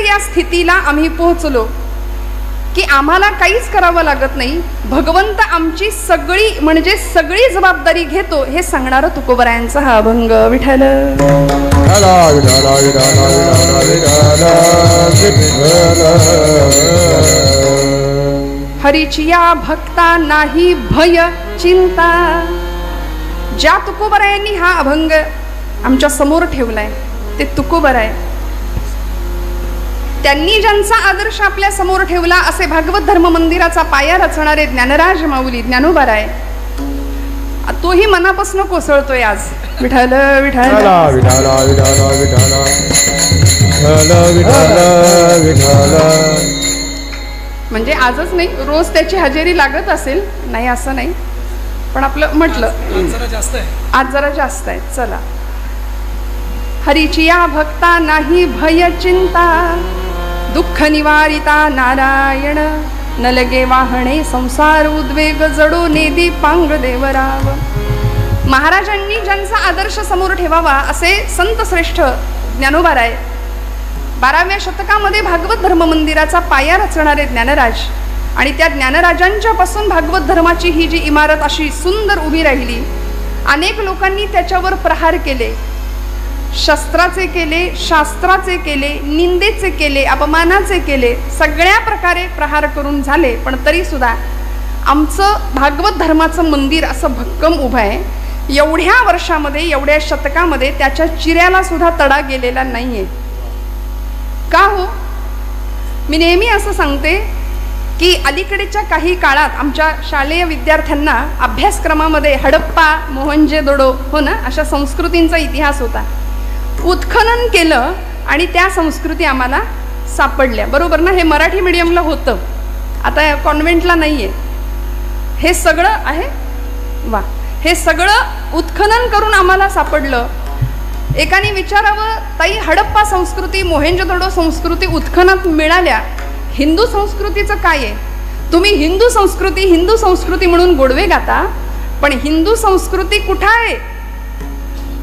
या स्थितीला आम्ही पोहोचलो की आम्हाला काहीच करावं लागत नाही, भगवंत आमची सगळी म्हणजे सगळी जबाबदारी घेतो, हे सांगणारं तुकोबरायांचा हा अभंग. विठ्ठल हरीचिया भक्ता नाही भय चिंता. ज्या तुकोबरायांनी हा अभंग आमच्या समोर ठेवलाय ते तुकोबराय. त्यांनी ज्यांचा आदर्श आपल्या समोर ठेवला असे भागवत धर्म मंदिराचा पाया रचणारे ज्ञानराज माऊली ज्ञानोबाराय, तोही मनापासून कोसळतोय आज. विठ्ठल विठ्ठल म्हणजे आजच नाही, रोज त्याची हजेरी लागत असेल, नाही असं नाही, पण आपलं म्हटलं आज जरा जास्त आहे. चला. हरीचिया भक्ता नाही भय चिंता, दुःख निवारिता नारायण, न लगे वाहणे संसार उद्वेग, जडो नेदी पांग देवराव. महाराजांनी ज्यांचा आदर्श समोर ठेवावा असे संत श्रेष्ठ ज्ञानोबाराय, 12व्या शतकामध्ये भागवत धर्म मंदिराचा पाया रचणारे ज्ञानराज, आणि त्या ज्ञानराजांच्या पासून भागवत धर्माची ही जी इमारत अशी सुंदर उभी राहिली. अनेक लोकांनी त्याच्यावर प्रहार केले, शस्त्राचे केले, शास्त्राचे केले, निंदेचे केले, अपमानाचे केले, सगळ्या प्रकारे प्रहार करून झाले, पण तरी सुद्धा आमचं भागवत धर्माचं मंदिर असं भक्कम उभं आहे. एवढ्या वर्षामध्ये, एवढ्या शतकामध्ये त्याच्या चिऱ्याला सुद्धा तडा गेलेला नाहीये. का हो? मी नेहमी असं सांगते की अलीकडेच्या काही काळात आमच्या शालेय विद्यार्थ्यांना अभ्यासक्रमामध्ये हडप्पा, मोहनजोदडो, हो ना, अशा संस्कृतींचा इतिहास होता. उत्खनन केलं आणि त्या संस्कृती आम्हाला सापडल्या, बरोबर ना? हे मराठी मीडियमला होतं, आता कॉन्व्हेंटला नाहीये. हे सगळं आहे, वा, हे सगळं उत्खनन करून आम्हाला सापडलं. एकाने विचारावं, ताई हडप्पा संस्कृती, मोहेंजोदडो संस्कृती उत्खनात मिळाल्या, हिंदू संस्कृतीचं काय आहे? तुम्ही हिंदू संस्कृती म्हणून गोडवे गाता, पण हिंदू संस्कृती कुठं आहे?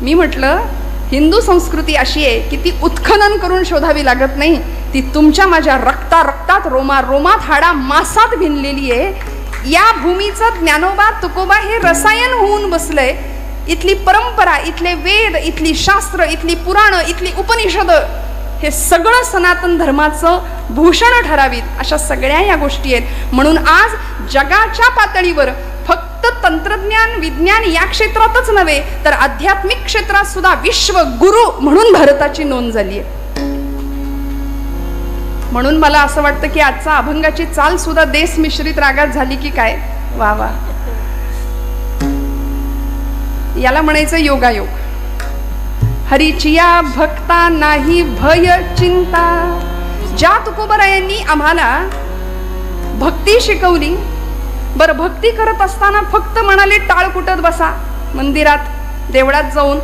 मी म्हटलं, हिंदू संस्कृती अशी आहे की ती उत्खनन करून शोधावी लागत नाही, ती तुमच्या माझ्या रक्तात रोमात हाडा मासात भिनलेली आहे. या भूमीचं ज्ञानोबा तुकोबा हे रसायन होऊन बसलंय. इथली परंपरा, इथले वेद, इथली शास्त्र, इथली पुराण, इथली उपनिषद, हे सगळं सनातन धर्माचं भूषण ठरावीत, अशा सगळ्या या गोष्टी आहेत. म्हणून आज जगाच्या पातळीवर फक्त तंत्रज्ञान, विज्ञान या क्षेत्रातच नव्हे तर आध्यात्मिक क्षेत्रात सुद्धा विश्वगुरु म्हणून भारताची नोंद झाली आहे. म्हणून मला असं वाटतं की आजचा अभंगाची चाल सुद्धा देश मिश्रित रागात झाली की काय. वा वा, याला म्हणायचं योगायोग. हरीचिया भक्ता नाही भय चिंता. ज्या तुकोबरायांनी आम्हाला भक्ती शिकवली, बरं भक्ती करत असताना फक्त म्हणाले टाळ कुटत बसा मंदिरात, देवळात जाऊन.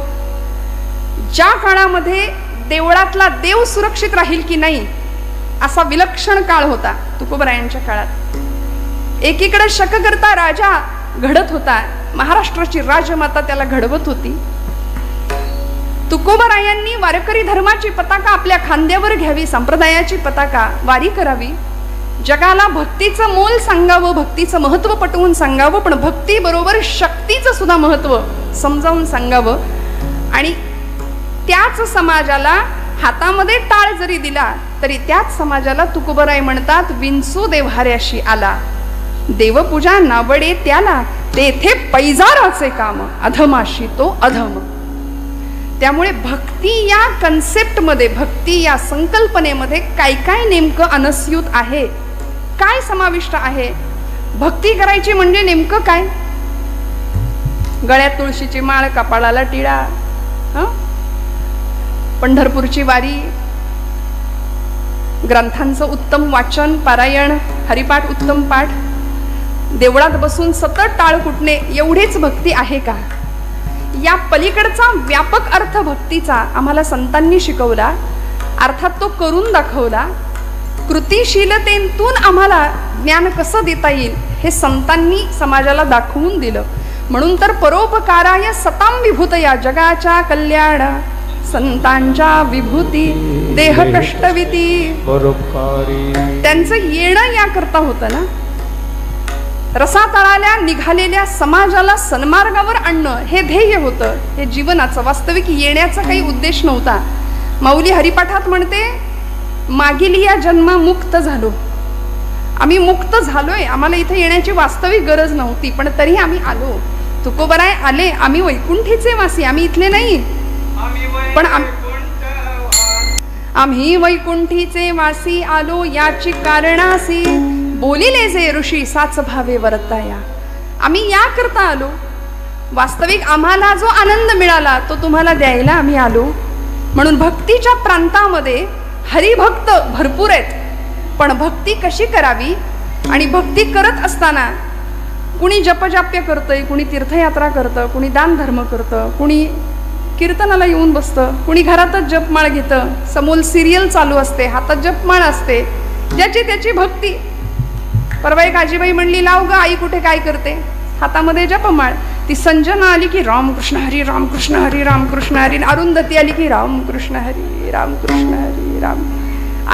ज्या काळामध्ये देवळातला देव सुरक्षित राहील की नाही असा विलक्षण काळ होता तुकोबरायांच्या काळात. एकीकडे शककर्ता राजा घडत होता, महाराष्ट्राची राजमाता त्याला घडवत होती. तुकोबरायांनी वारकरी धर्माची पताका आपल्या खांद्यावर घ्यावी, संप्रदायाची पताका वारी करावी, जगाला भक्तीचं मोल सांगावं, भक्तीचं महत्व पटवून सांगावं, पण भक्ती बरोबर शक्तीचं सुद्धा महत्व समजावून सांगावं. आणि त्याच समाजाला हातामध्ये टाळ जरी दिला तरी त्याच समाजाला तुकोबराय म्हणतात, विंचू देव्हाऱ्याशी आला, देवपूजा नावडे त्याला, तेथे पैजाराचे काम, अधमाशी तो अधम. त्यामुळे भक्ती या कन्सेप्टमध्ये, भक्ती या संकल्पनेमध्ये काय काय नेमकं अनस्यूत आहे, काय समाविष्ट आहे? भक्ती करायची म्हणजे नेमकं काय? गळ्यात तुळशीची माळ, कपाळाला टिळा, पंढरपूरची वारी, ग्रंथांचं उत्तम वाचन, पारायण, हरिपाठ, उत्तम पाठ, देवळात बसून सतत टाळ कुटणे, एवढीच भक्ती आहे का? या पलीकडचा व्यापक अर्थ भक्तीचा आम्हाला संतांनी शिकवला, अर्थात तो करून दाखवला. कृतिशीलतेतून आम्हाला ज्ञान कसं देता येईल हे संतांनी समाजाला दाखवून दिलं. म्हणून तर परोपकाराय सताम विभूतया, जगाच्या कल्याण संतांच्या विभूती देह कष्टविती परोपकारी. त्यांचं येणं या करता होतं ना, रसातळाल्या निघालेल्या समाजाला सन्मार्गावर आणणं हे ध्येय होतं. हे जीवनाचं वास्तविक येण्याचा काही उद्देश नव्हता. माऊली हरिपाठात म्हणते, मागील या जन्मा मुक्त झालो. आम्ही मुक्त झालोय, आम्हाला इथे येण्याची वास्तविक गरज नव्हती, पण तरी आम्ही आलो. तुकोबराय आले, आम्ही वैकुंठीचे वासी, आम्ही इथले नाही, पण आम्ही वैकुंठीचे वासी आलो. याची कारणासी बोलिले जे ऋषी साच भावे वर्ताया. आम्ही या करता आलो. वास्तविक आम्हाला जो आनंद मिळाला तो तुम्हाला द्यायला आम्ही आलो. म्हणून भक्तीच्या प्रांतामध्ये हरिभक्त भरपूर आहेत, पण भक्ती कशी करावी, आणि भक्ती करत असताना कुणी जपजाप्य करतंय, कुणी तीर्थयात्रा करतं, कुणी दान धर्म करतं, कुणी कीर्तनाला येऊन बसतं, कुणी घरातच जपमाळ घेतं, समोर सिरियल चालू असते, हातात जपमाळ असते, ज्याची त्याची भक्ती. परवा एक आजीबाई म्हणली, लाव ग आई कुठे काय करते, हातामध्ये जपमाळ. ती संजना आली की रामकृष्ण हरी रामकृष्ण हरी रामकृष्ण हरी. अरुंधती आली की रामकृष्ण हरी रामकृष्ण हरी राम.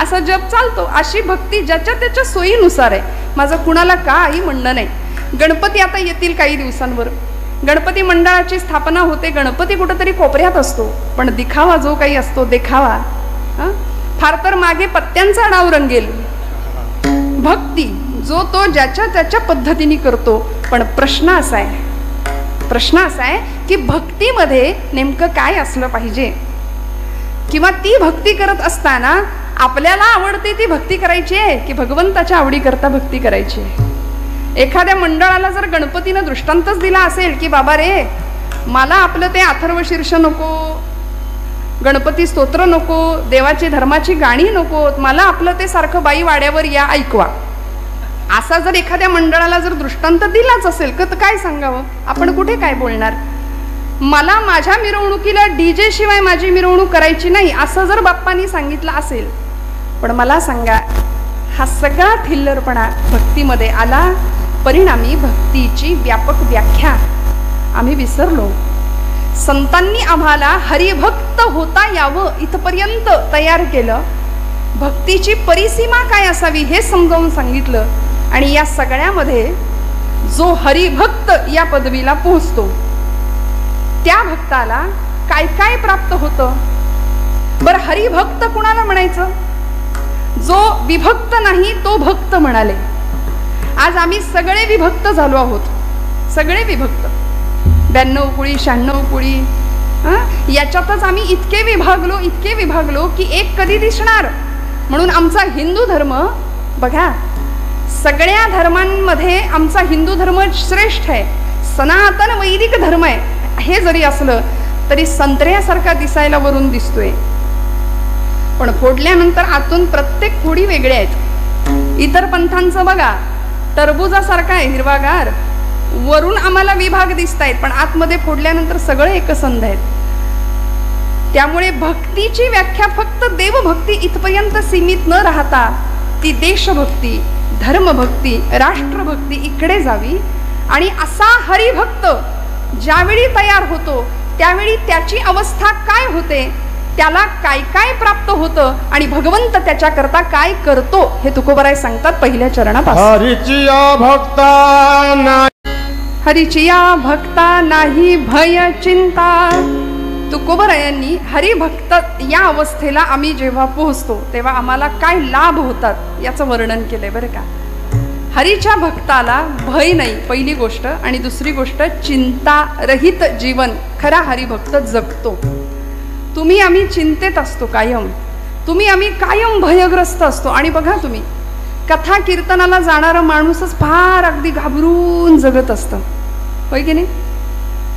असा जप चालतो. अशी भक्ती ज्याच्या त्याच्या सोयीनुसार आहे. माझं कुणाला काही म्हणणं नाही. गणपती आता येतील काही दिवसांवर, गणपती मंडळाची स्थापना होते. गणपती कुठेतरी कोपऱ्यात असतो, पण दिखावा जो काही असतो, देखावा फार तर मागे पत्त्यांचा डाव रंगेल. भक्ती जो तो ज्याच्या त्याच्या पद्धतीने करतो. पण प्रश्न असा आहे की भक्तीमध्ये नेमकं काय असलं पाहिजे, किंवा ती भक्ती करत असताना आपल्याला आवडते ती भक्ती करायची आहे की भगवंताच्या आवडी करता भक्ती करायची आहे. एखाद्या मंडळाला जर गणपतीनं दृष्टांतच दिला असेल की बाबा रे, मला आपलं ते अथर्व शीर्ष नको, गणपती स्तोत्र नको, देवाची धर्माची गाणी नको, मला आपलं ते सारखं बाई वाड्यावर या ऐकवा, असा जर एखाद्या मंडळाला जर दृष्टांत दिलाच असेल तर काय सांगावं, आपण कुठे काय बोलणार. मला माझ्या मिरवणुकीला डीजे शिवाय माझी मिरवणूक करायची नाही असं जर बाप्पांनी सांगितलं असेल, पण मला सांगा, हा सगळा थिल्लरपणा भक्तीमध्ये आला. परिणामी भक्तीची व्यापक व्याख्या आम्ही विसरलो. संतांनी आम्हाला हरिभक्त होता यावं इथपर्यंत तयार केलं. भक्तीची परिसीमा काय असावी हे समजावून सांगितलं. आणि या सगळ्यामध्ये जो हरिभक्त या पदवीला पोहोचतो त्या भक्ताला काय काय प्राप्त होतं. बरं, हरिभक्त कुणाला म्हणायचं? जो विभक्त नाही तो भक्त म्हणाले. आज आम्ही सगळे विभक्त झालो आहोत, सगळे विभक्त. 92 कुळी 96 कुळी याच्यातच आम्ही इतके विभागलो की एक कधी दिसणार. म्हणून आमचा हिंदू धर्म बघा, सगळ्या धर्मांमध्ये आमचा हिंदू धर्म श्रेष्ठ आहे, सनातन वैदिक धर्म आहे. हे जरी असलं तरी संत्र्यासारखा दिसायला वरून दिसतोय, पण फोडल्यानंतर आतून प्रत्येक फोडी वेगळ्या आहेत. इतर पंथांचं बघा, टरबुजासारखा आहे हिरवागार, वरून आम्हाला विभाग दिसत आहेत, पण आतमध्ये फोडल्यानंतर सगळं एकसंध आहेत. त्यामुळे भक्तीची व्याख्या फक्त देवभक्ती इथपर्यंत सीमित न राहता ती देशभक्ती, धर्मभक्ती, राष्ट्रभक्ती इकडे जावी. आणि असा हरिभक्त ज्यावेळी तयार होतो त्यावेळी त्याची अवस्था काय होते, त्याला काय काय प्राप्त होतं, आणि भगवंत त्याच्याकरता काय करतो हे तुकोबराय सांगतात पहिल्या चरणापासून. हरिचिया भक्ता नाही भय चिंता. तुकोबरायांनी हरिभक्त या अवस्थेला आम्ही जेव्हा पोहोचतो तेव्हा आम्हाला काय लाभ होतात याचं वर्णन केलंय बरं का. हरीच्या भक्ताला भय नाही पहिली गोष्ट, आणि दुसरी गोष्ट चिंता रहित जीवन खरा हरिभक्त जगतो. तुम्ही आम्ही चिंतेत असतो कायम, आम्ही कायम भयग्रस्त असतो. आणि बघा तुम्ही, कथा कीर्तनाला जाणारा माणूसच फार अगदी घाबरून जगत असतं, होय की नाही.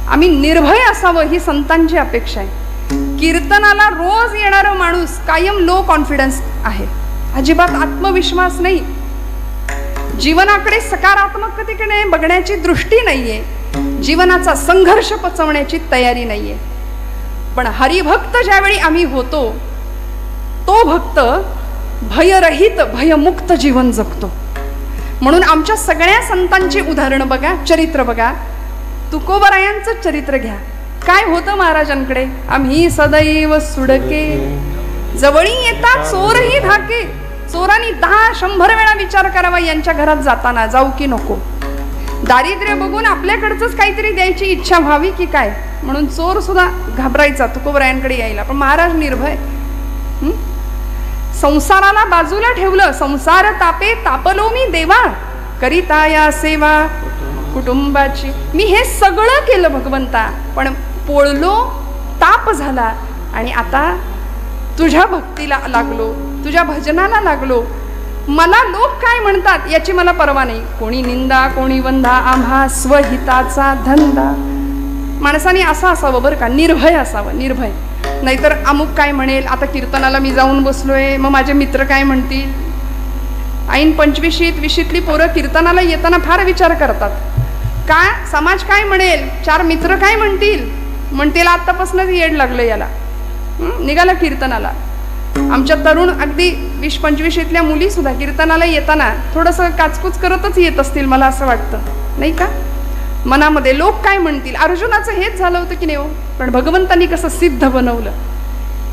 आम्ही निर्भय असावं ही संतांची अपेक्षा आहे. कीर्तनाला रोज येणारा माणूस कायम लो कॉन्फिडन्स आहे, अजिबात आत्मविश्वास नाही, जीवनाकडे सकारात्मकतेने बघण्याची दृष्टी नाहीये, जीवनाचा संघर्ष पचवण्याची तयारी नाहीये. पण हरिभक्त ज्यावेळी आम्ही होतो तो भक्त भयरहित भयमुक्त जीवन जगतो. म्हणून आमच्या सगळ्या संतांची उदाहरणं बघा, चरित्र बघा. तुकोबरायांचं चरित्र घ्या, काय होतं महाराजांकडे? आम्ही सदैव सुडके, जवळी येतात चोरही धाके. चोरांनी 10-100 वेळा विचार करावा यांच्या घरात जाताना जाऊ की नको. दारिद्र्य बघून आपल्याकडचंच काहीतरी द्यायची इच्छा व्हावी की काय, म्हणून चोर सुद्धा घाबरायचा तुकोबरायांकडे यायला. पण महाराज निर्भय. संसाराला बाजूला ठेवलं. संसार तापे तापलो मी देवा, करिता या सेवा कुटुंबाची. मी हे सगळं केलं भगवंता, पण पोळलो, ताप झाला, आणि आता तुझ्या भक्तीला लागलो, तुझ्या भजनाला लागलो. मला लोक काय म्हणतात याची मला पर्वा नाही. कोणी निंदा कोणी वंदा, आम्हा स्वहिताचा धंदा. माणसाने असं असावं बरं का, निर्भय असावं, निर्भय. नाहीतर अमुक काय म्हणेल, आता कीर्तनाला मी जाऊन बसलोय, मग माझे मित्र काय म्हणतील. ऐन 25शीत 20शीतली पोरं कीर्तनाला येताना फार विचार करतात. काय समाज काय म्हणेल, 4 मित्र काय म्हणतील आतापासूनच येड लागलं याला. निघाला कीर्तनाला. आमच्या तरुण अगदी 20-25शीतल्या मुली सुद्धा कीर्तनाला येताना थोडंसं काचकूच करतच येत असतील, मला असं वाटतं नाही का. मनामध्ये लोक काय म्हणतील. अर्जुनाचं हेच झालं होतं की नाही हो. पण भगवंतांनी कसं सिद्ध बनवलं.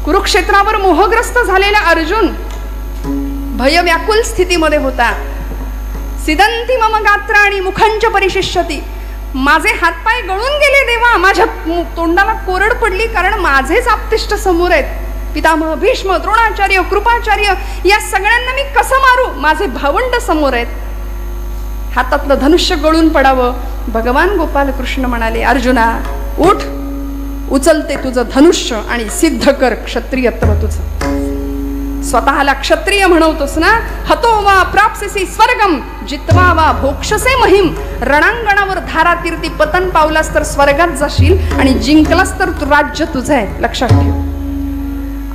कुरुक्षेत्रावर मोहग्रस्त झालेला अर्जुन भयव्याकुल स्थितीमध्ये होता. सिदंती मम गात्राणी मुखंच परिशिष्यती. माझे हातपाय गळून गेले देवा, माझ्या तोंडाला कोरड पडली, कारण माझेच आप्तिष्ट समोर आहेत. पितामह भीष्म, द्रोणाचार्य, कृपाचार्य, या सगळ्यांना मी कसं मारू, माझे भावंड समोर आहेत. हातातलं धनुष्य गळून पडावं. भगवान गोपाल कृष्ण म्हणाले, अर्जुना उठ, उचलते तुझं धनुष्य आणि सिद्ध कर क्षत्रियत्व तुझं. स्वतःला क्षत्रिय म्हणवतोस ना. हतो वा प्राप्स्यसि स्वर्गम, जित्वा वा भोक्षसे महिम. रणांगणावर धारातीर्थी पतन पावलास तर स्वर्गात जाशील, आणि जिंकलास तर राज्य तुझं आहे, लक्षात ठेव.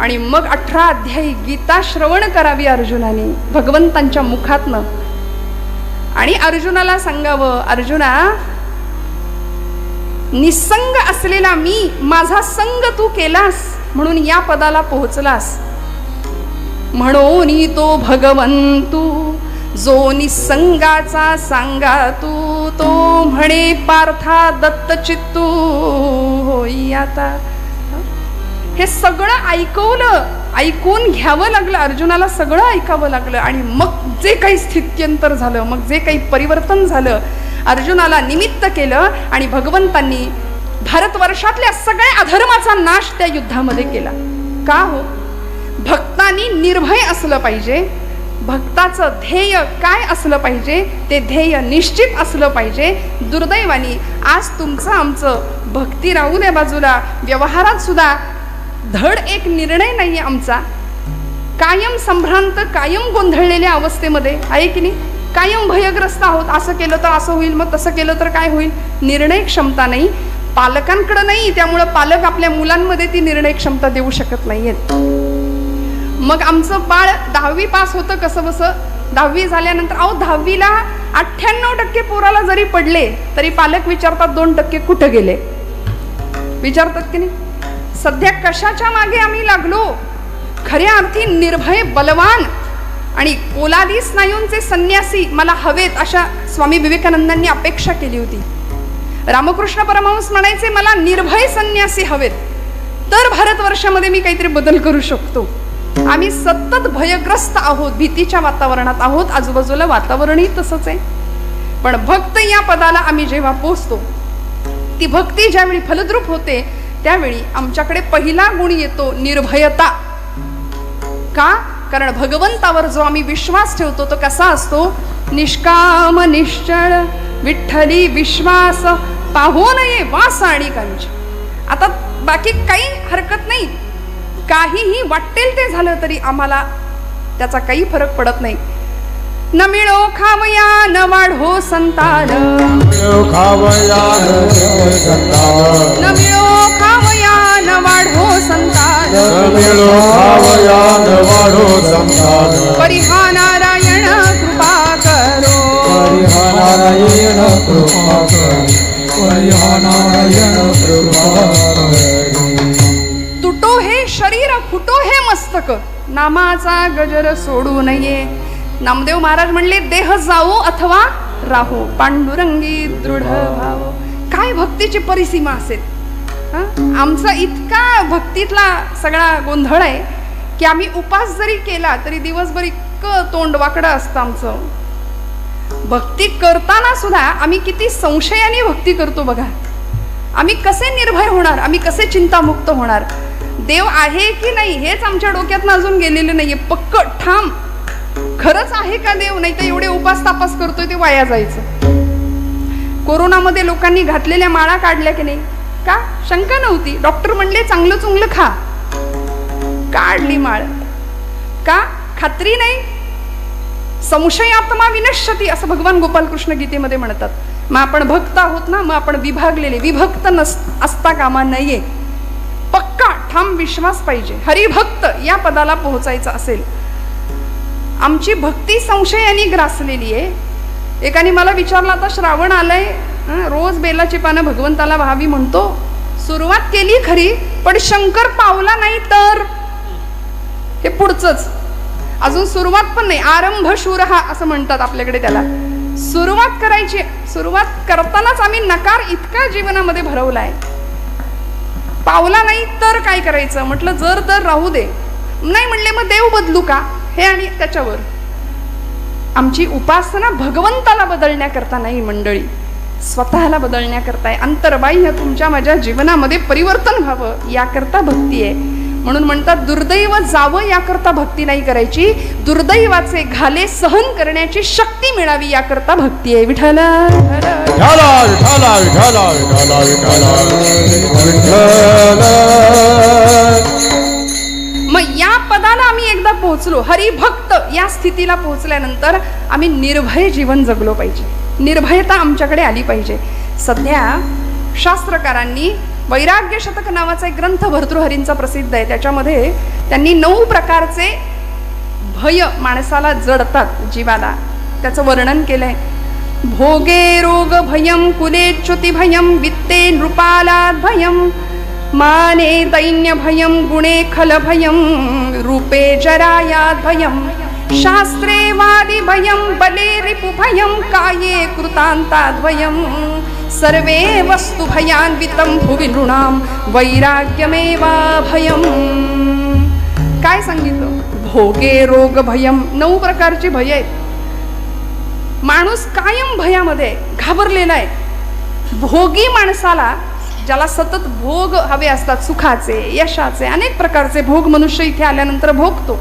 आणि मग 18 अध्यायी गीता श्रवण करावी अर्जुनाने भगवंतांच्या मुखातनं. आणि अर्जुनाला सांगावं, अर्जुना निसंग असलेला मी, माझा संग तू केलास म्हणून या पदाला पोहोचलास. म्हणून तो भगवंतू जो निसंगाचा सांगा तू, तो म्हणे पार्था दत्त चित्तू होई आता. हे सगळं ऐकवलं, ऐकून घ्यावं लागलं अर्जुनाला, सगळं ऐकावं लागलं. आणि मग जे काही स्थित्यंतर झालं, मग जे काही परिवर्तन झालं, अर्जुनाला निमित्त केलं. आणि भगवंतांनी भारतवर्षातल्या सगळ्या अधर्माचा नाश त्या युद्धामध्ये केला. का हो? भक्तांनी निर्भय असलं पाहिजे. भक्ताचं ध्येय काय असलं पाहिजे, ते ध्येय निश्चित असलं पाहिजे. दुर्दैवानी आज तुमचं आमचं भक्ती राहू द्या बाजूला, व्यवहारात सुद्धा धड एक निर्णय नाही आमचा. कायम संभ्रांत, कायम गोंधळलेल्या अवस्थेमध्ये आहे की नाही. कायम भयग्रस्त आहोत. असं केलं तर असं होईल, मग तसं केलं तर काय होईल. निर्णय क्षमता नाही, पालकांकडे नाही. त्यामुळं पालक आपल्या मुलांमध्ये ती निर्णय क्षमता देऊ शकत नाहीयेत. मग आमचं बाळ 10वी पास होतं कसं बसं. 10वी झाल्यानंतर 10वीला 98% पोराला जरी पडले तरी पालक विचारतात 2% कुठं गेले, विचारतात की नाही. सध्या कशाच्या मागे आम्ही लागलो. खऱ्या अर्थी निर्भय, बलवान आणि पोलादी स्नायूंचे संन्यासी मला हवेत, अशा स्वामी विवेकानंदांनी अपेक्षा केली होती. रामकृष्ण परमहंस म्हणायचे, मला निर्भय संन्यासी हवेत, तर भारतवर्षामध्ये मी काहीतरी बदल करू शकतो. आम्ही सतत भयग्रस्त आहोत, भीतीच्या वातावरणात आहोत. आजूबाजूला वातावरणही तसंच आहे. पण भक्त या पदाला आम्ही जेव्हा पोचतो, ती भक्ती ज्यावेळी फलद्रूप होते, त्यावेळी आमच्याकडे पहिला गुण येतो निर्भयता. का? कारण भगवंतावर जो आम्ही विश्वास ठेवतो तो कसा असतो. निष्काम निश्चळ विठ्ठली विश्वास, पाहू नये वास आणि कंच. आता बाकी काही हरकत नाही, काहीही वाटेल ते झालं तरी आम्हाला त्याचा काही फरक पडत नाही. न मिळो खावया न वाढो संतान, न मिळो खावया न वाढो संतान, परिहा नारायण कृपा करो, तुटो हे शरीर फुटो हे मस्तक, नामाचा गजर सोडू नये. नामदेव महाराज म्हणले, देह जावो अथवा राहो, पांडुरंगी दृढ भाव. काय भक्तीची परिसीमा असेल. आमचा इतका भक्तीतला सगळा गोंधळ आहे की आम्ही उपास जरी केला तरी दिवसभर इतकं तोंड वाकडं असतं आमचं. भक्ती करताना सुद्धा आम्ही किती संशयाने भक्ती करतो बघा. आम्ही कसे निर्भय होणार, आम्ही कसे चिंतामुक्त होणार, देव आहे की नाही हेच आमच्या डोक्यातनं अजून गेलेलं नाहीये. पक्क ठाम खरंच आहे का देव, नाही तर एवढे उपास तापास करतोय ते वाया जायचं. कोरोनामध्ये लोकांनी घातलेल्या माळा काढल्या की नाही, का शंका नव्हती. डॉक्टर म्हणले चांगलं चुंगलं खा, काढली माळ. का खात्री नाही. संशयात्मा विनश्यती असं भगवान गोपालकृष्ण गीतेमध्ये म्हणतात. मग आपण भक्त आहोत ना, मग आपण विभागलेले, विभक्त असता कामा नये. पक्का ठाम विश्वास पाहिजे. हरिभक्त या पदाला पोहोचायचं असेल. आमची भक्ती संशयाने ग्रासलेली आहे. एकाने मला विचारलं, आता श्रावण आलंय, रोज बेलाची पानं भगवंताला व्हावी म्हणतो, सुरुवात केली खरी पण शंकर पावला नाही तर. हे पुढचंच अजून सुरुवात पण नाही. आरंभ शूरहा असं म्हणतात आपल्याकडे त्याला. सुरुवात करायची, सुरुवात करतानाच आम्ही नकार इतका जीवनामध्ये भरवलाय. पावला नाही तर काय करायचं म्हटलं, जर तर राहू दे. नाही म्हणले मग देव बदलू का, हे आणि त्याच्यावर. आमची उपासना भगवंताला बदलण्याकरता नाही मंडळी, स्वतःला बदलण्याकरता. अंतर्बाह्य तुमच्या माझ्या जीवनामध्ये परिवर्तन व्हावं याकरता भक्ती आहे. म्हणून म्हणतात दुर्दैव जावं याकरता भक्ती नाही करायची, दुर्दैवाचे घाले सहन करण्याची शक्ती मिळावी याकरता भक्ती आहे. विठ्ठल मग या पदाला आम्ही एकदा पोहोचलो, हरिभक्त या स्थितीला पोहोचल्यानंतर आम्ही निर्भय जीवन जगलो पाहिजे. निर्भयता आमच्याकडे आली पाहिजे. सध्या शास्त्रकारांनी वैराग्य शतक नावाचा एक ग्रंथ भर्तृहरींचा प्रसिद्ध आहे. त्याच्यामध्ये त्यांनी 9 प्रकारचे भय माणसाला जडतात जीवाला, त्याचं वर्णन केलंय. भोगे रोग भयम, कुलेच्युती भयम, वित्ते नृपालाद भयम, माने दैन्य भयम, गुणे खल भयम, रूपे जरायाद भयम, शास्त्रे वादी भयम, बले रिपु भयम, काये कृतांताद भयम, सर्वे वस्तु भयान्वितं भुवि नृणां वैराग्यमेवा भयम. काय सांगितलं? भोगे रोग भयम. 9 प्रकारची भय आहेत. माणूस कायम भयामध्ये घाबरलेला आहे. भोगी माणसाला, ज्याला सतत भोग हवे असतात, सुखाचे यशाचे अनेक प्रकारचे भोग मनुष्य इथे आल्यानंतर भोगतो.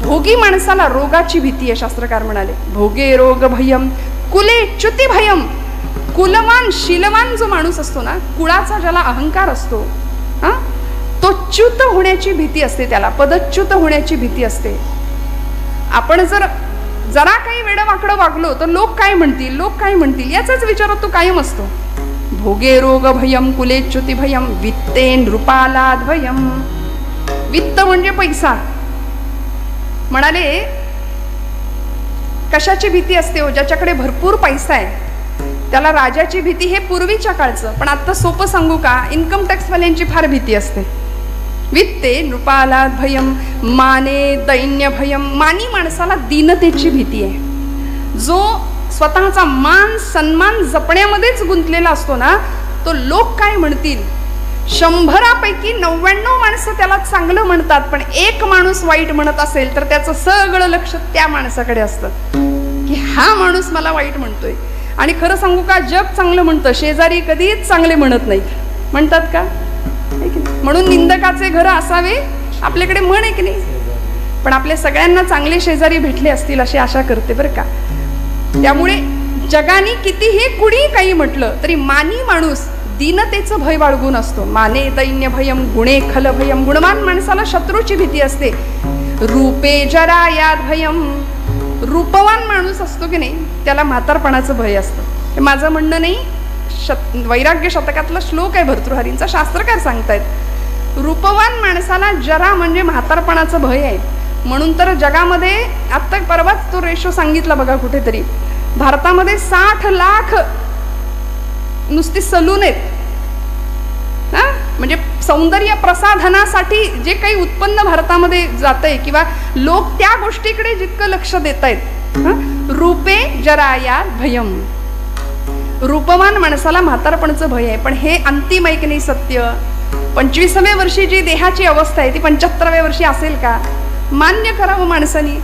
भोगी माणसाला रोगाची भीती आहे. शास्त्रकार म्हणाले भोगे रोग भयम, कुले च्युती भयम. कुलवान शीलवान जो माणूस असतो ना, कुळाचा ज्याला अहंकार असतो, तो च्युत होण्याची भीती असते, त्याला पदच्युत होण्याची भीती असते. आपण जरा काही वेडवाकडं वागलो तर लोक काय म्हणतील, लोक काय म्हणतील याचाच विचारात तो कायम असतो. भोगे रोग भयम, कुलेच्युती भयम, वित्ते नृपालाद भयम. वित्त म्हणजे पैसा. म्हणाले कशाची भीती असते हो? ज्याच्याकडे भरपूर पैसा आहे त्याला राजाची भीती. हे पूर्वीच्या काळचं, पण आता सोपं सांगू का, इन्कम टॅक्स वाल्यांची फार भीती असते. वित्ते नृपालाद भयम, माने दैन्य भयम. मानी माणसाला दीनतेची भीती आहे. जो स्वतःचा मान सन्मान जपण्यामध्येच गुंतलेला असतो ना, तो लोक काय म्हणतील. 100पैकी 99 माणसं त्याला चांगलं म्हणतात, पण एक माणूस वाईट म्हणत असेल तर त्याचं सगळं लक्ष त्या माणसाकडे असतं की हा माणूस मला वाईट म्हणतोय. आणि खरं सांगू का, जग चांगलं म्हणतं, शेजारी कधीच चांगले म्हणत नाहीत. म्हणतात का? म्हणून निंदकाचे घर असावे आपल्याकडे म्हण आहे की नाही. पण आपल्या सगळ्यांना चांगले शेजारी भेटले असतील अशी आशा करते बरं का. त्यामुळे जगाने कितीही कुणी काही म्हटलं तरी मानी माणूस दीनतेचं भय बाळगून असतो. माने दैन्य भयम, गुणे खल भयम. गुणवान माणसाला शत्रूची भीती असते. रूपे जरायाद भयम. रूपवान माणूस असतो की नाही त्याला म्हातारपणाचं भय असतं. हे माझं म्हणणं नाही, वैराग्य शतकातला श्लोक आहे भर्तृहरींचा, शास्त्रकार सांगतायत. रूपवान माणसाला जरा म्हणजे म्हातारपणाचं भय आहे. म्हणून तर जगामध्ये आत्ता परवाच तो रेशो सांगितला बघा कुठेतरी, भारतामध्ये 60 लाख नुसती सलून आहेत. म्हणजे सौंदर्य प्रसाधनासाठी जे काही उत्पन्न भारतामध्ये जातंय किंवा लोक त्या गोष्टीकडे जितकं लक्ष देत आहेत. रूपे जराया भयम. रूपवान माणसाला म्हातारपणाचं भय आहे, पण हे अंतिम एक नाही सत्य. 25व्या वर्षी जी देहाची अवस्था आहे ती 75व्या वर्षी असेल का? मान्य करावं माणसानी.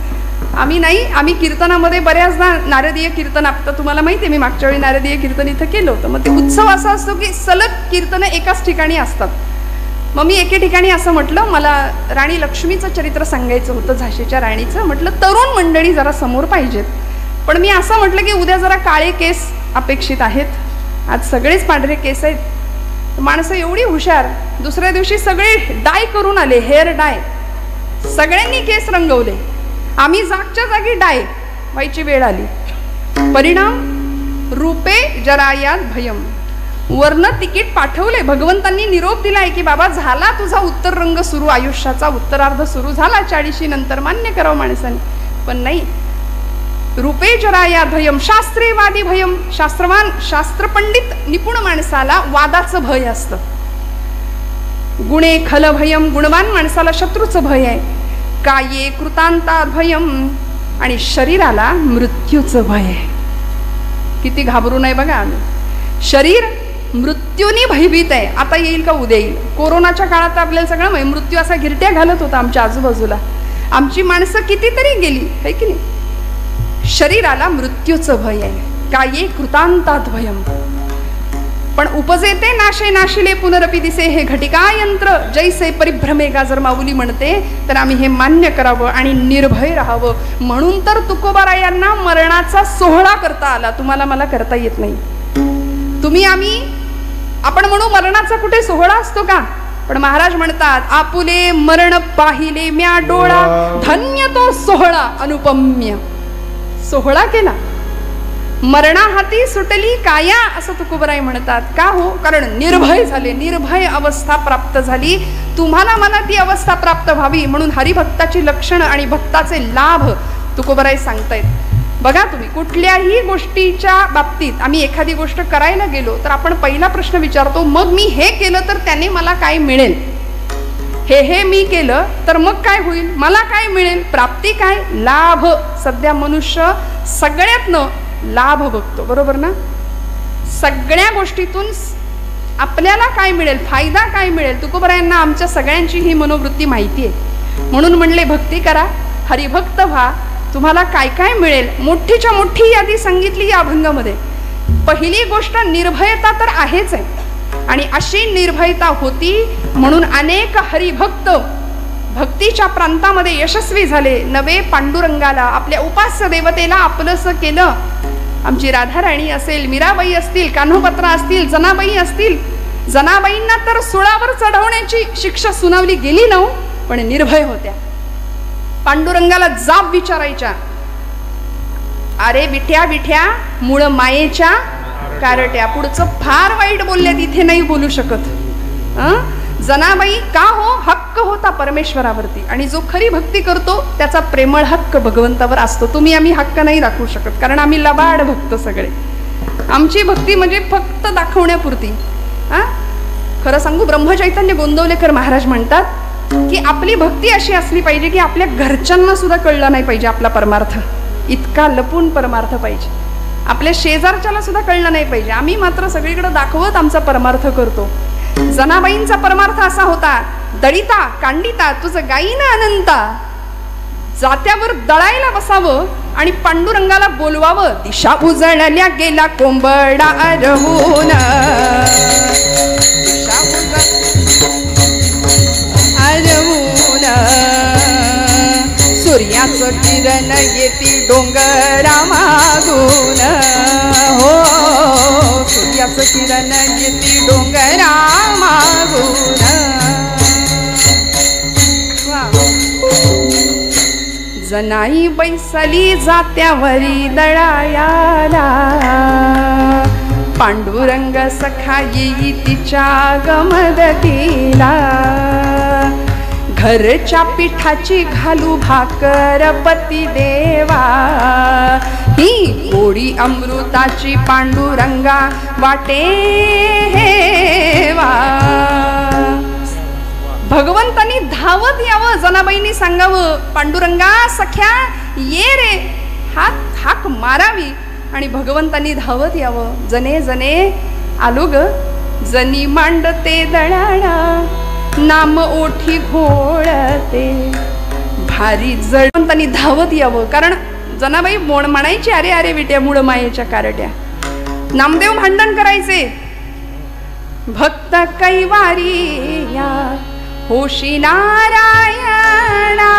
आम्ही कीर्तनामध्ये बऱ्याचदा नारदीय कीर्तन, आता तुम्हाला माहिती आहे मी मागच्या वेळी नारदीय कीर्तन इथं केलं होतं. मग ते उत्सव असा असतो की सलग कीर्तनं एकाच ठिकाणी असतात. मग मी एके ठिकाणी असं म्हटलं, मला राणी लक्ष्मीचं चरित्र सांगायचं होतं, झाशीच्या राणीचं. म्हटलं तरुण मंडळी जरा समोर पाहिजेत. पण मी असं म्हटलं की उद्या जरा काळे केस अपेक्षित आहेत, आज सगळेच पांढरे केस आहेत. माणसं एवढी हुशार, दुसऱ्या दिवशी सगळे डाय करून आले, हेअर डाय, सगळ्यांनी केस रंगवले. आम्ही जागच्या जागी डाय व्हायची वेळ आली. परिणाम रूपे जरायात भयम. वर्ण तिकीट पाठवले, भगवंतांनी निरोप दिलाय की बाबा झाला तुझा उत्तर रंग सुरू, आयुष्याचा उत्तरार्ध सुरू झाला 40 नंतर. मान्य करावं माणसाने, पण नाही. रूपे जरायात भयम शास्त्रेवादी भयम. शास्त्रवान शास्त्रपंडित निपुण माणसाला वादाचं भय असतं. गुणे खल भयम. गुणवान माणसाला शत्रूचं भय आहे. काये कृतांतात भयम. आणि शरीराला मृत्यूचं भय आहे. किती घाबरू नये बघा आम्ही. शरीर मृत्यूने भयभीत आहे. आता येईल का उद्या येईल. कोरोनाच्या काळात आपल्याला सगळं मृत्यू असा गिरट्या घालत होता आमच्या आजूबाजूला. आमची माणसं कितीतरी गेली है की नाही. शरीराला मृत्यूचं भय आहे. काये कृतांतात भयम. पण उपजेते नाशे नाशिले पुनरपी दिसे. हे घटिका यंत्र जैसे परिभ्रमे गाजर माऊली म्हणते, तर आम्ही हे मान्य करावं आणि निर्भय राहावं. म्हणून तर तुकोबारायांना मरणाचा सोहळा करता आला. तुम्हाला मला करता येत नाही. आपण म्हणू मरणाचा कुठे सोहळा असतो का? पण महाराज म्हणतात, आपुले मरण पाहिले म्या डोळा, धन्य तो सोहळा अनुपम्य. सोहळा केला, मरणा हाती सुटली काया, असं तुकोबराय म्हणतात. का हो? कारण निर्भय झाले, निर्भय अवस्था प्राप्त झाली. तुम्हाला मला ती अवस्था प्राप्त व्हावी म्हणून हरिभक्ताची लक्षणं आणि भक्ताचे लाभ तुकोबराय सांगतायत. बघा तुम्ही कुठल्याही गोष्टीच्या बाबतीत आम्ही एखादी गोष्ट करायला गेलो तर आपण पहिला प्रश्न विचारतो, मग मी हे केलं तर त्याने मला काय मिळेल? हे मी केलं तर मग काय होईल? मला काय मिळेल? प्राप्ती काय? लाभ. सध्या मनुष्य सगळ्यातनं लाभ बघतो, बरोबर ना? सगळ्या गोष्टीतून आपल्याला काय मिळेल, फायदा काय मिळेल. तुकोबरायांना आमच्या सगळ्यांची ही मनोवृत्ती माहिती आहे. म्हणून म्हणले भक्ती करा, हरिभक्त व्हा, तुम्हाला काय काय मिळेल. मोठीच्या मोठी यादी सांगितली या अभंगामध्ये. पहिली गोष्ट निर्भयता तर आहेच आहे, आणि अशी निर्भयता होती म्हणून अनेक हरिभक्त भक्तीच्या प्रांतामध्ये यशस्वी झाले. नवे पांडुरंगाला, आपल्या उपास्य देवतेला आपलंसं केलं. आमची राधाराणी असेल, मीराबाई असतील, कान्होपत्रा असतील, जनाबाई असतील. जनाबाईंना तर सुळावर चढवण्याची शिक्षा सुनावली गेली नव्ह, पण निर्भय होत्या. पांडुरंगाला जाब विचारायच्या, अरे विठ्या विठ्या मूळ मायेच्या कारट्या. पुढचं फार वाईट बोलल्या, तिथे नाही बोलू शकत. जनाबाई का हो? हक्क होता परमेश्वरावरती, आणि जो खरी भक्ती करतो त्याचा प्रेमळ हक्क भगवंतावर असतो. तुम्ही आम्ही हक्क नाही दाखवू शकत, कारण आम्ही लबाड भक्त सगळे. आमची भक्ती म्हणजे फक्त दाखवण्यापुरती. खरं सांगू, ब्रह्मचैतन्य गोंदवलेकर महाराज म्हणतात की आपली भक्ती अशी असली पाहिजे की आपल्या घरच्यांना सुद्धा कळलं नाही पाहिजे आपला परमार्थ. इतका लपून परमार्थ पाहिजे. आपल्या शेजारच्याला सुद्धा कळलं नाही पाहिजे. आम्ही मात्र सगळीकडे दाखवत आमचा परमार्थ करतो. जनाबाईंचा परमार्थ असा होता, दळिता कांडिता तुझं गाईना अनंता. जात्यावर दळायला बसावं आणि पांडुरंगाला बोलवावं. दिशा उजळल्या गेला कोंबडा अरहून, सूर्याचं किरण येती डोंगरा मागून. हो, सूर्याचं किरण येती डोंगरा मागून. जनाई बैसली जात्यावरी दळायाला, पांडुरंग सखा येई तिच्या गमदतीला. घरच्या पिठाची घालू भाकर पती देवा, ही गोडी अमृताची पांडुरंगा वाटे हेवा. भगवंतांनी धावत यावं, जनाबाईंनी सांगावं, पांडुरंगा सख्या ये रे. हाक मारावी आणि भगवंतांनी धावत यावं. जने जने आलो ग, जनी मांडते दळाणा, नाम ओठी घोळते भारी जड. भगवंतांनी धावत यावं, कारण जनाबाई म्हणायची अरे अरे विट्या मूळ मायेच्या कारट्या. नामदेव भांडण करायचे. भक्त कैवारी या होशी नारायणा,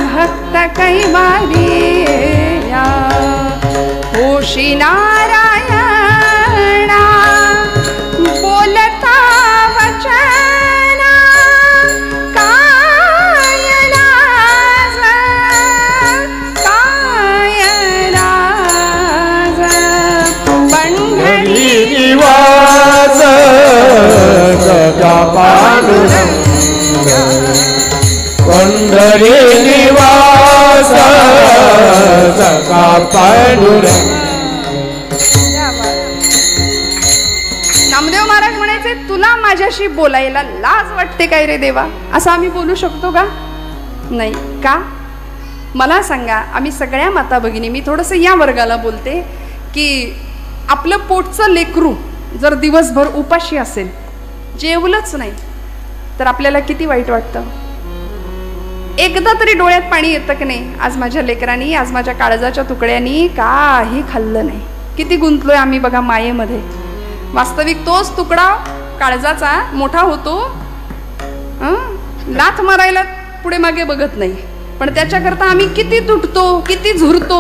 भक्त कैवारी या होशी नारायणा, बोलता वचन काय लाज, काय लाज. पंढरी निवास सदा पांडुरंग, पंढरी निवास सदा पांडुरंग. नामदेव महाराज म्हणायचे, तुला माझ्याशी बोलायला लाज वाटते काय रे देवा? असं आम्ही बोलू शकतो का? नाही. का? मला सांगा. आम्ही सगळ्या माता भगिनी, मी थोडंसं या वर्गाला बोलते की आपलं पोटचं लेकरू जर दिवसभर उपाशी असेल, जेवलंच नाही, तर आपल्याला किती वाईट वाटतं. एकदा तरी डोळ्यात पाणी येतं की नाही? आज माझ्या लेकरांनी, आज माझ्या काळजाच्या तुकड्यांनी काही खाल्लं नाही. किती गुंतलोय आम्ही बघा मायेमध्ये. वास्तविक तोच तुकडा काळजाचा मोठा होतो, लाथ मारायला पुढे मागे बघत नाही, पण त्याच्याकरता आम्ही किती तुटतो, किती झुरतो.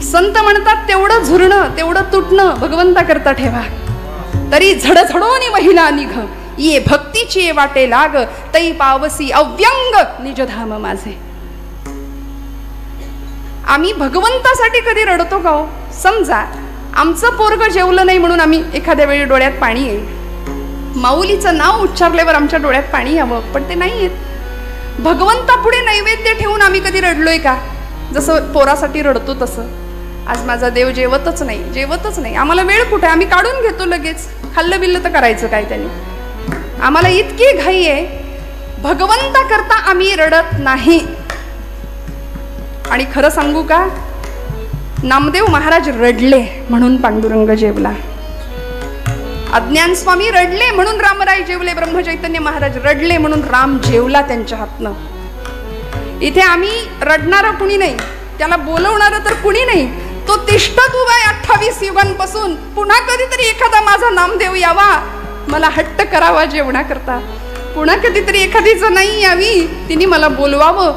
संत म्हणतात तेवढं झुरणं, तेवढं तुटणं भगवंता करता ठेवा. तरी झडझडोनी महिला निघ, ये भक्तीची वाटे लाग, तै पावसी अव्यंग निजधाम माझे. आम्ही भगवंतासाठी कधी रडतो का हो? समजा आमचं पोरग जेवलं नाही म्हणून आम्ही एखाद्या वेळी डोळ्यात पाणी येईल. माऊलीचं नाव उच्चारल्यावर आमच्या डोळ्यात पाणी यावं, पण ते नाही येत. भगवंता पुढे नैवेद्य ठेवून आम्ही कधी रडलोय का? जसं पोरासाठी रडतो तसं. आज माझा देव जेवतच नाही, जेवतच नाही. आम्हाला वेळ कुठे? आम्ही काढून घेतो लगेच. खाल्लं बिल्लं तर करायचं काय त्याने? आम्हाला इतकी घाई आहे. भगवंता करता आम्ही रडत नाही. आणि खरं सांगू का, नामदेव महाराज रडले म्हणून पांडुरंग जेवला. अज्ञान स्वामी रडले म्हणून रामराय जेवले. ब्रह्मचैतन्य महाराज रडले म्हणून राम जेवला त्यांच्या हातनं. इथे आम्ही रडणारं कुणी नाही, त्याला बोलवणारं तर कुणी नाही. तो तिष्ठत उभा आहे 28 युगांपासून. पुन्हा कधीतरी एखादा माझा नामदेव यावा, मला हट्ट करावा जेवणाकरता. पुन्हा कधीतरी एखादी जनाई यावी, तिने मला बोलवावं.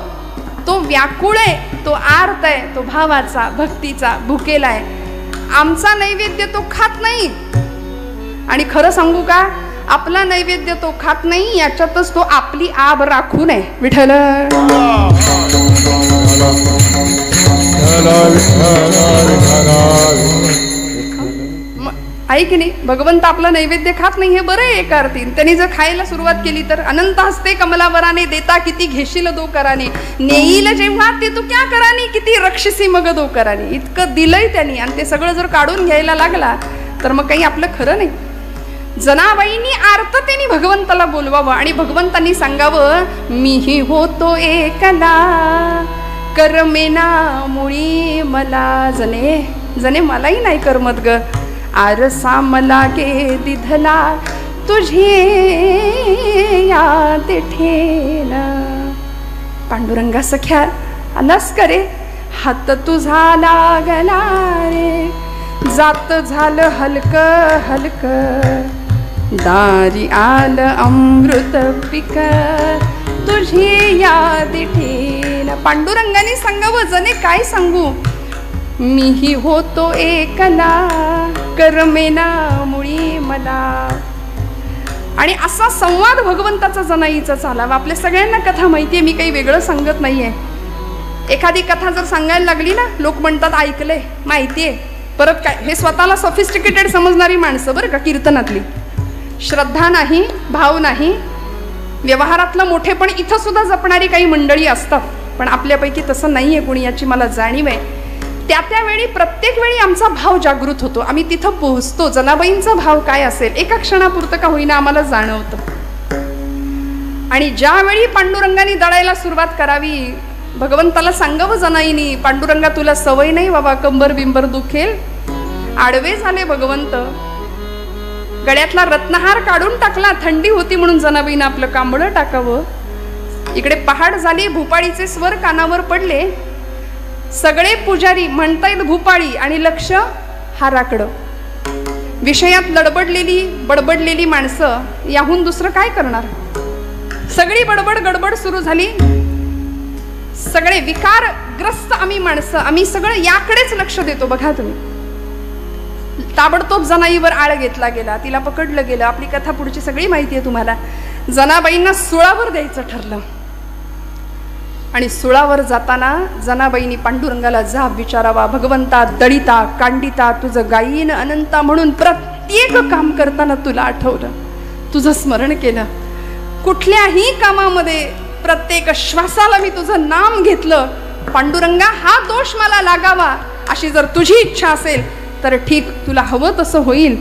तो व्याकुळ आहे, तो आर्त आहे, तो भावाचा, भक्तीचा भुकेला आहे. आमचा नैवेद्य तो खात नाही. आणि खरं सांगू का, आपला नैवेद्य तो खात नाही, याच्यातच तो आपली आब राखून आहे. विठ्ठल आहे की नाही? भगवंत आपला नैवेद्य खात नाही हे बरं आहे एका अर्थी. त्यांनी जर खायला सुरुवात केली तर अनंत हस्ते कमलावराने, देता किती घेशील दो कराने, नेईल जेव्हा ते तू क्या करानी, किती रक्षसी मग दो कराने. इतकं दिलंय त्यांनी, आणि ते सगळं जर काढून घ्यायला लागला तर मग काही आपलं खरं नाही. जनाबाईंनी आर्ततेने भगवंताला बोलवावं आणि भगवंतांनी सांगावं, मीही होतो एकला, करमेना मुळी मला. जने जने मलाही नाही करमत ग, आरसा मला गे दिधला, तुझे या तेठेन. पांडुरंगा सख्या आलास करे, हात तुझा लागला रे, जात झालं हलक हलक, दारी आल अमृत पिक, तुझी याद ठेन. पांडुरंगाने सांगावं, जने काय सांगू, मीही होतो एकला, करमेना मुळी मला. आणि असा संवाद भगवंताचा जनाईचा चालावा. आपल्या सगळ्यांना कथा माहितीये, मी काही वेगळं सांगत नाहीये. एखादी कथा जर सांगायला लागली ना, लोक म्हणतात ऐकलंय, माहितीये, परत काय. हे स्वतःला सॉफिस्टिकेटेड समजणारी माणसं बरं का, कीर्तनातली. श्रद्धा नाही, भाव नाही, व्यवहारातलं मोठेपण इथं सुद्धा जपणारी काही मंडळी असतात, पण आपल्यापैकी तसं नाहीये कोणी, याची मला जाणीव आहे. त्यावेळी प्रत्येक वेळी आमचा भाव जागृत होतो. आम्ही तिथं पोहोचतो. जनाबाईंचा भाव काय असेल एका क्षणापुरतं का होईना आम्हाला जाणवतं. आणि ज्यावेळी पांडुरंगाने दळायला सुरुवात करावी, भगवंताला सांगावं जनाईनी, पांडुरंगा तुला सवय नाही बाबा, कंबर बिंबर दुखेल. आडवे झाले भगवंत, गळ्यातला रत्नहार काढून टाकला. थंडी होती म्हणून जनाबाईनं आपलं कांबळं टाकावं. इकडे पहाड झाली, भूपाळीचे स्वर कानावर पडले. सगळे पुजारी म्हणतायत भूपाळी आणि लक्ष हाराकडं. विषयात बडबडलेली माणसं याहून दुसरं काय करणार. सगळी बडबड गडबड सुरू झाली. सगळे विकारग्रस्त आम्ही माणसं, आम्ही सगळं याकडेच लक्ष देतो. बघा तुम्ही, ताबडतोब जनाईवर आळ घेतला गेला, तिला पकडलं गेलं. आपली कथा पुढची सगळी माहिती आहे तुम्हाला. जनाबाईंना सुळावर द्यायचं ठरलं आणि सुळावर जाताना जनाबाईंनी पांडुरंगाला जाब विचारावा, भगवंता दळिता कांडिता तुझं गायीन अनंता म्हणून प्रत्येक काम करताना तुला आठवलं, तुझं स्मरण केलं. कुठल्याही कामामध्ये प्रत्येक श्वासाला मी तुझं नाम घेतलं. पांडुरंगा हा दोष मला लागावा अशी जर तुझी इच्छा असेल तर ठीक, तुला हवं तसं होईल.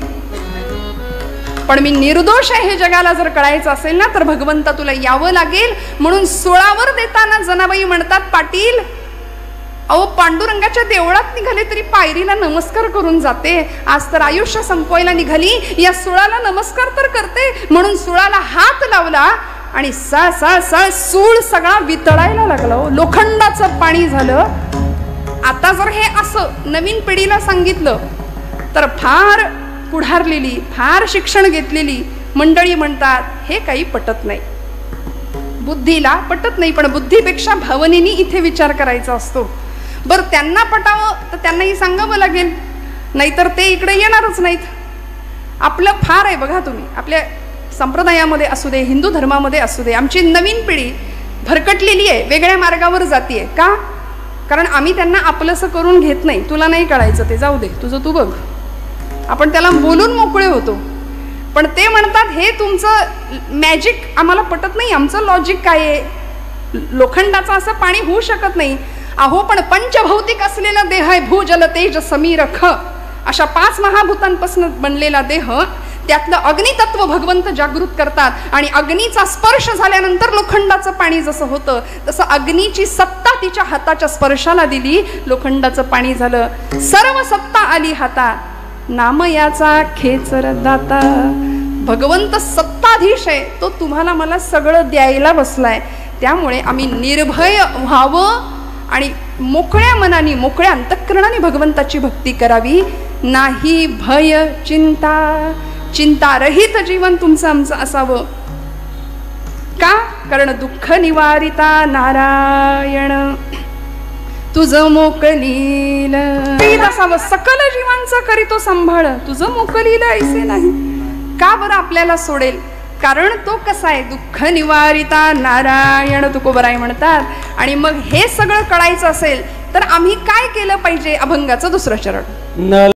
पण मी निर्दोष आहे हे जगाला जर कळायचं असेल ना तर भगवंता तुला यावं लागेल. म्हणून सुळावर देताना जनाबाई म्हणतात, पाटील अहो पांडुरंगाच्या देवळात निघाले तरी पायरीला नमस्कार करून जाते. आज तर आयुष्य संपवायला निघाली, या सुळाला नमस्कार तर करते. म्हणून सुळाला हात लावला आणि सळ सूळ सगळा वितळायला लागला. लोखंडाचं पाणी झालं. आता जर हे असं नवीन पिढीला सांगितलं तर फार पुढारलेली, फार शिक्षण घेतलेली मंडळी म्हणतात हे काही पटत नाही. बुद्धीला पटत नाही, पण बुद्धीपेक्षा भावनेनी इथे विचार करायचा असतो. बरं त्यांना पटावं तर त्यांनाही सांगावं लागेल, नाहीतर ते इकडे येणारच नाहीत. आपलं फार आहे बघा तुम्ही, आपल्या संप्रदायामध्ये असू दे, हिंदू धर्मामध्ये असू दे, आमची नवीन पिढी भरकटलेली आहे, वेगळ्या मार्गावर जातीये. का? कारण आम्ही त्यांना आपलंसं करून घेत नाही. तुला नाही कळायचं ते जाऊ दे, तुझं तू बघ. आपण त्याला बोलून मोकळे होतो. पण ते म्हणतात हे तुमचं मॅजिक आम्हाला पटत नाही, आमचं लॉजिक काय आहे, लोखंडाचं असं पाणी होऊ शकत नाही. अहो पण पंचभौतिक असलेला देह आहे, भूजल तेज समीर ख अशा 5 महाभूतांपासून बनलेला देह, त्यातलं अग्नितत्व भगवंत जागृत करतात आणि अग्नीचा स्पर्श झाल्यानंतर लोखंडाचं पाणी जसं होतं तसं अग्नीची सत्ता तिच्या हाताच्या स्पर्शाला दिली, लोखंडाचं पाणी झालं. सर्व सत्ता आली हातात, नाम याचा खेचर दाता. भगवंत सत्ताधीश आहे, तो तुम्हाला मला सगळं द्यायला बसलाय. त्यामुळे आम्ही निर्भय व्हावं आणि मोकळ्या मनाने, मोकळ्या अंतःकरणाने भगवंताची भक्ती करावी. नाही भय चिंता, चिंतारहित जीवन तुमचं आमचं असावं. का? कारण दुःख निवारिता नारायण तुझं मोकलील असावं. सकल जीवांचं करीतो सांभाळ, तुझं मोकलील ऐसे नाही. का बरं आपल्याला सोडेल? कारण तो कसा आहे, दुःख निवारिता नारायण तुकोबराय म्हणतात. आणि मग हे सगळं कळायचं असेल तर आम्ही काय केलं पाहिजे? अभंगाचं 2रं चरण.